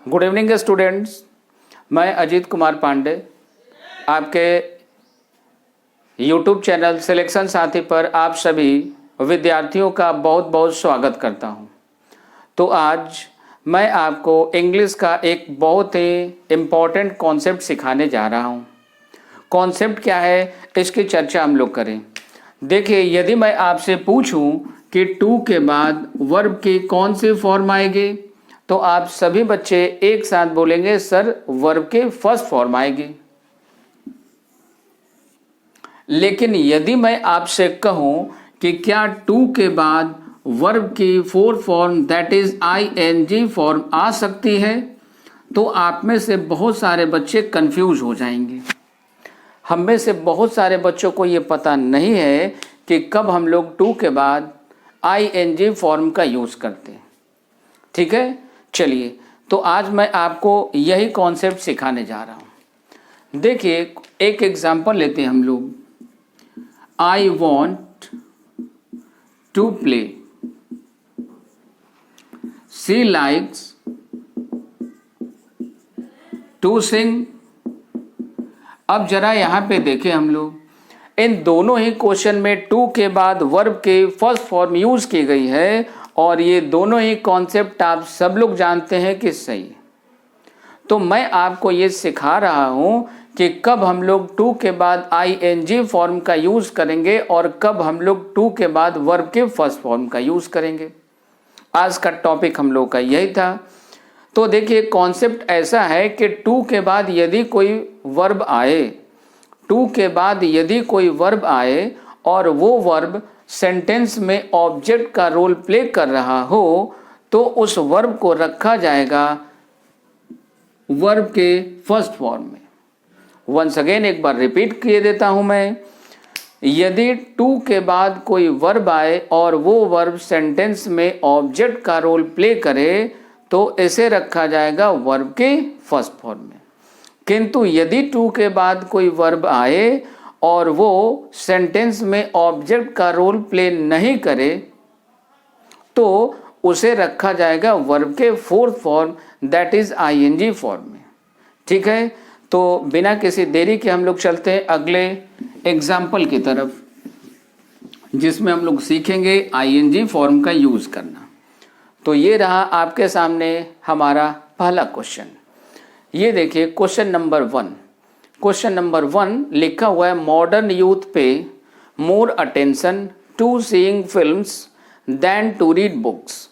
Good evening students. मैं अजीत कुमार पांडे आपके YouTube channel selection साथी पर आप सभी विद्यार्थियों का बहुत बहुत स्वागत करता हूं। तो आज मैं आपको इंग्लिश का एक बहुत ही इम्पॉर्टेंट कॉन्सेप्ट सिखाने जा रहा हूं। कॉन्सेप्ट क्या है, इसकी चर्चा हम लोग करें। देखिए, यदि मैं आपसे पूछूं कि टू के बाद वर्ब की कौन सी फॉर्म आएगी, तो आप सभी बच्चे एक साथ बोलेंगे सर वर्ब के फर्स्ट फॉर्म आएगी। लेकिन यदि मैं आपसे कहूं कि क्या टू के बाद वर्ब की fourth form that is ING form आ सकती है, तो आप में से बहुत सारे बच्चे कंफ्यूज हो जाएंगे। हम में से बहुत सारे बच्चों को ये पता नहीं है कि कब हम लोग टू के बाद आईएनजी फॉर्म का यूज़ करते हैं। ठीक है, चलिए तो आज मैं आपको यही कॉन्सेप्ट सिखाने जा रहा हूँ। देखिए, एक एग्जांपल लेते हैं हम लोग। I want to play, she likes to sing. अब जरा यहाँ पे देखें हम लोग, इन दोनों ही क्वेश्चन में टू के बाद वर्ब के फर्स्ट फॉर्म यूज की गई है और ये दोनों ही कॉन्सेप्ट आप सब लोग जानते हैं कि सही है। तो मैं आपको ये सिखा रहा हूँ कि कब हम लोग टू के बाद आईएनजी फॉर्म का यूज करेंगे और कब हम लोग टू के बाद वर्ब के फर्स्ट फॉर्म का यूज करेंगे। आज का टॉपिक हम लोग का यही था। तो देखिए, कॉन्सेप्ट ऐसा है कि टू के बाद यदि कोई वर्ब आए, टू के बाद यदि कोई वर्ब आए और वो वर्ब सेंटेंस में ऑब्जेक्ट का रोल प्ले कर रहा हो, तो उस वर्ब को रखा जाएगा वर्ब के फर्स्ट फॉर्म में। वंस अगेन एक बार रिपीट किए देता हूं मैं। यदि टू के बाद कोई वर्ब आए और वो वर्ब सेंटेंस में ऑब्जेक्ट का रोल प्ले करे, तो इसे रखा जाएगा वर्ब के फर्स्ट फॉर्म में। किंतु यदि टू के बाद कोई वर्ब आए और वो सेंटेंस में ऑब्जेक्ट का रोल प्ले नहीं करे, तो उसे रखा जाएगा वर्ब के fourth form that is ING form में। ठीक है, तो बिना किसी देरी के हम लोग चलते हैं अगले एग्जाम्पल की तरफ, जिसमें हम लोग सीखेंगे आईएनजी फॉर्म का यूज करना। तो ये रहा आपके सामने हमारा पहला क्वेश्चन। ये देखिए क्वेश्चन नंबर 1। क्वेश्चन नंबर 1 लिखा हुआ है, modern youth pay more attention to seeing films than to read books.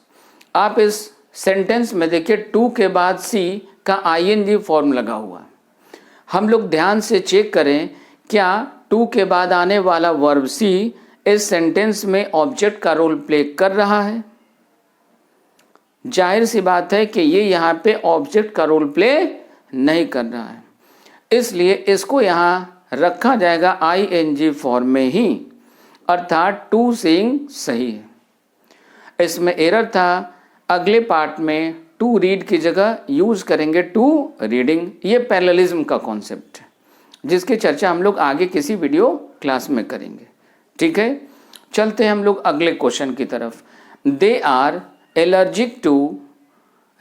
आप इस सेंटेंस में देखिए टू के बाद सी का आईएनजी फॉर्म लगा हुआ है। हम लोग ध्यान से चेक करें, क्या टू के बाद आने वाला वर्ब सी इस सेंटेंस में ऑब्जेक्ट का रोल प्ले कर रहा है? जाहिर सी बात है कि ये यहाँ पे ऑब्जेक्ट का रोल प्ले नहीं कर रहा है, इसलिए इसको यहाँ रखा जाएगा आईएनजी फॉर्म में ही, अर्थात टू सीइंग सही है। इसमें एरर था, अगले पार्ट में टू रीड की जगह यूज करेंगे टू रीडिंग। ये पैरेललिज्म का कॉन्सेप्ट है, जिसकी चर्चा हम लोग आगे किसी वीडियो क्लास में करेंगे। ठीक है, चलते हैं हम लोग अगले क्वेश्चन की तरफ। They are allergic to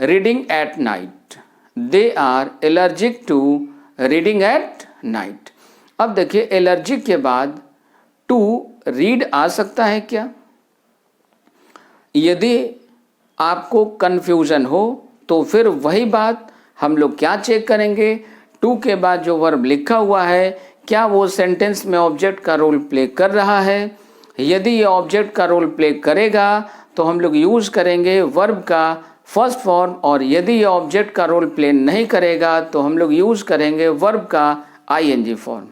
reading at night. They are allergic to reading at night. अब देखिए, एलर्जिक के बाद टू रीड आ सकता है क्या? यदि आपको कन्फ्यूजन हो तो फिर वही बात हम लोग क्या चेक करेंगे, टू के बाद जो वर्ब लिखा हुआ है क्या वो सेंटेंस में ऑब्जेक्ट का रोल प्ले कर रहा है। यदि ये ऑब्जेक्ट का रोल प्ले करेगा तो हम लोग यूज करेंगे वर्ब का फर्स्ट फॉर्म, और यदि ये ऑब्जेक्ट का रोल प्ले नहीं करेगा तो हम लोग यूज करेंगे वर्ब का आईएनजी फॉर्म।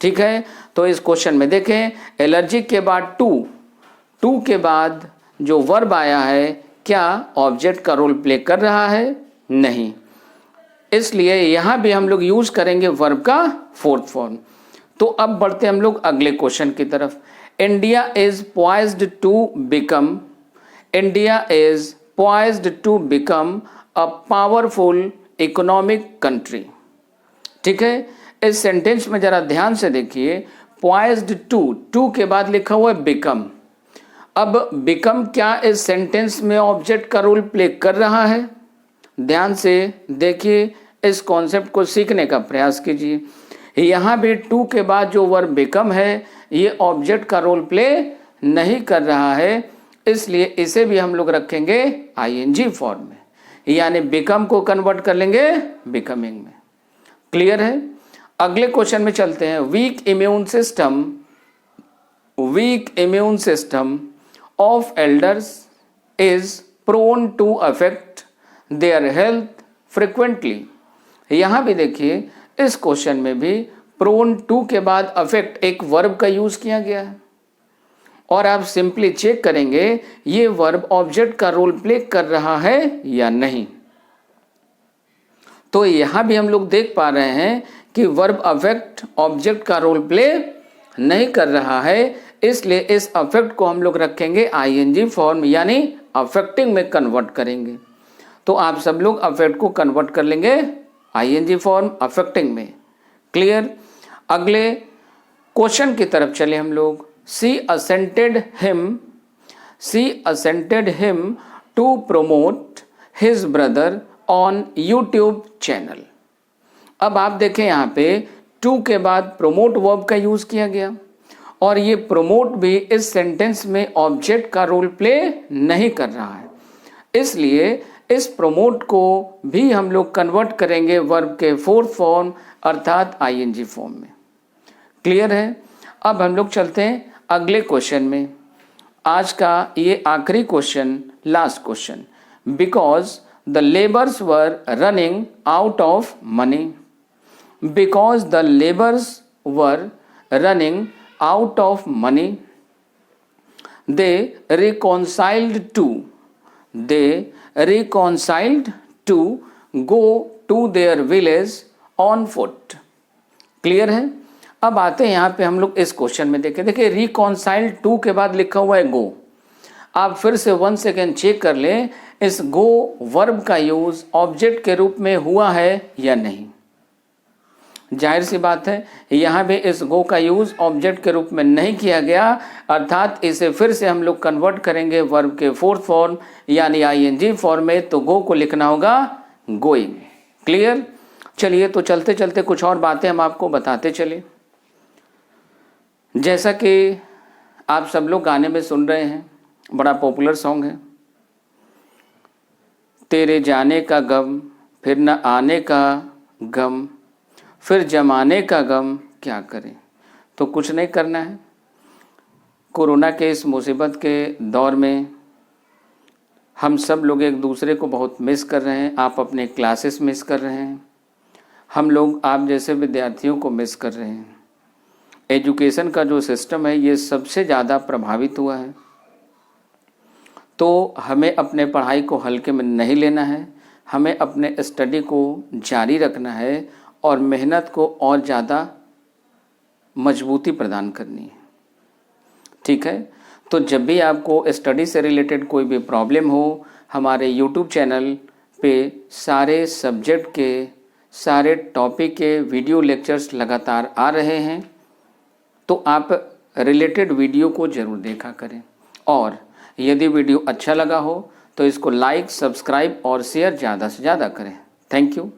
ठीक है, तो इस क्वेश्चन में देखें, एलर्जिक के बाद टू के बाद जो वर्ब आया है क्या ऑब्जेक्ट का रोल प्ले कर रहा है? नहीं, इसलिए यहाँ भी हम लोग यूज करेंगे वर्ब का फोर्थ फॉर्म। तो अब बढ़ते हम लोग अगले क्वेश्चन की तरफ। India is poised to become a powerful economic country. ठीक है, इस सेंटेंस में जरा ध्यान से देखिए, पॉइज्ड टू के बाद लिखा हुआ है बिकम। अब बिकम क्या इस सेंटेंस में ऑब्जेक्ट का रोल प्ले कर रहा है? ध्यान से देखिए, इस कॉन्सेप्ट को सीखने का प्रयास कीजिए। यहाँ भी टू के बाद जो वर्ब बिकम है ये ऑब्जेक्ट का रोल प्ले नहीं कर रहा है, इसलिए इसे भी हम लोग रखेंगे आईएनजी फॉर्म में, यानी बिकम को कन्वर्ट कर लेंगे बिकमिंग में। क्लियर है? अगले क्वेश्चन में चलते हैं। Weak immune system of elders is prone to affect their health frequently. यहाँ भी देखिए, इस क्वेश्चन में भी प्रोन टू के बाद अफेक्ट एक वर्ब का यूज किया गया है, और आप सिंपली चेक करेंगे ये वर्ब ऑब्जेक्ट का रोल प्ले कर रहा है या नहीं। तो यहां भी हम लोग देख पा रहे हैं कि वर्ब अफेक्ट ऑब्जेक्ट का रोल प्ले नहीं कर रहा है, इसलिए इस अफेक्ट को हम लोग रखेंगे आईएनजी फॉर्म, यानी अफेक्टिंग में कन्वर्ट करेंगे। तो आप सब लोग अफेक्ट को कन्वर्ट कर लेंगे आईएनजी फॉर्म अफेक्टिंग में। क्लियर? अगले क्वेश्चन की तरफ चले हम लोग। She assented him to promote his brother on YouTube channel. अब आप देखें यहाँ पे टू के बाद प्रोमोट वर्ब का यूज किया गया, और ये प्रोमोट भी इस सेंटेंस में ऑब्जेक्ट का रोल प्ले नहीं कर रहा है, इसलिए इस प्रोमोट को भी हम लोग कन्वर्ट करेंगे वर्ब के फोर्थ फॉर्म अर्थात आईएनजी फॉर्म में। क्लियर है? अब हम लोग चलते हैं अगले क्वेश्चन में। आज का ये आखिरी question, last question. Because the labours were running out of money. Because the labours were running out of money they reconciled to go to their village on foot। Clear है? अब आते हैं यहाँ पे हम लोग इस क्वेश्चन में देखें। देखिए रिकॉन्साइल्ड टू के बाद लिखा हुआ है गो। आप फिर से 1 सेकेंड चेक कर लें, इस गो वर्ब का यूज ऑब्जेक्ट के रूप में हुआ है या नहीं। जाहिर सी बात है यहाँ भी इस गो का यूज ऑब्जेक्ट के रूप में नहीं किया गया, अर्थात इसे फिर से हम लोग कन्वर्ट करेंगे वर्ब के फोर्थ फॉर्म यानी आईएनजी फॉर्म में। तो गो को लिखना होगा गोइंग। क्लियर? चलिए तो चलते चलते कुछ और बातें हम आपको बताते चले। जैसा कि आप सब लोग गाने में सुन रहे हैं, बड़ा पॉपुलर सॉन्ग है, तेरे जाने का गम फिर न आने का गम फिर जमाने का गम क्या करें। तो कुछ नहीं करना है। कोरोना के इस मुसीबत के दौर में हम सब लोग एक दूसरे को बहुत मिस कर रहे हैं। आप अपने क्लासेस मिस कर रहे हैं, हम लोग आप जैसे विद्यार्थियों को मिस कर रहे हैं। एजुकेशन का जो सिस्टम है ये सबसे ज़्यादा प्रभावित हुआ है। तो हमें अपने पढ़ाई को हल्के में नहीं लेना है, हमें अपने स्टडी को जारी रखना है और मेहनत को और ज़्यादा मजबूती प्रदान करनी है। ठीक है? तो जब भी आपको स्टडी से रिलेटेड कोई भी प्रॉब्लम हो, हमारे YouTube चैनल पे सारे सब्जेक्ट के सारे टॉपिक के वीडियो लेक्चर्स लगातार आ रहे हैं, तो आप रिलेटेड वीडियो को ज़रूर देखा करें। और यदि वीडियो अच्छा लगा हो तो इसको लाइक, सब्सक्राइब और शेयर ज़्यादा से ज़्यादा करें। Thank you.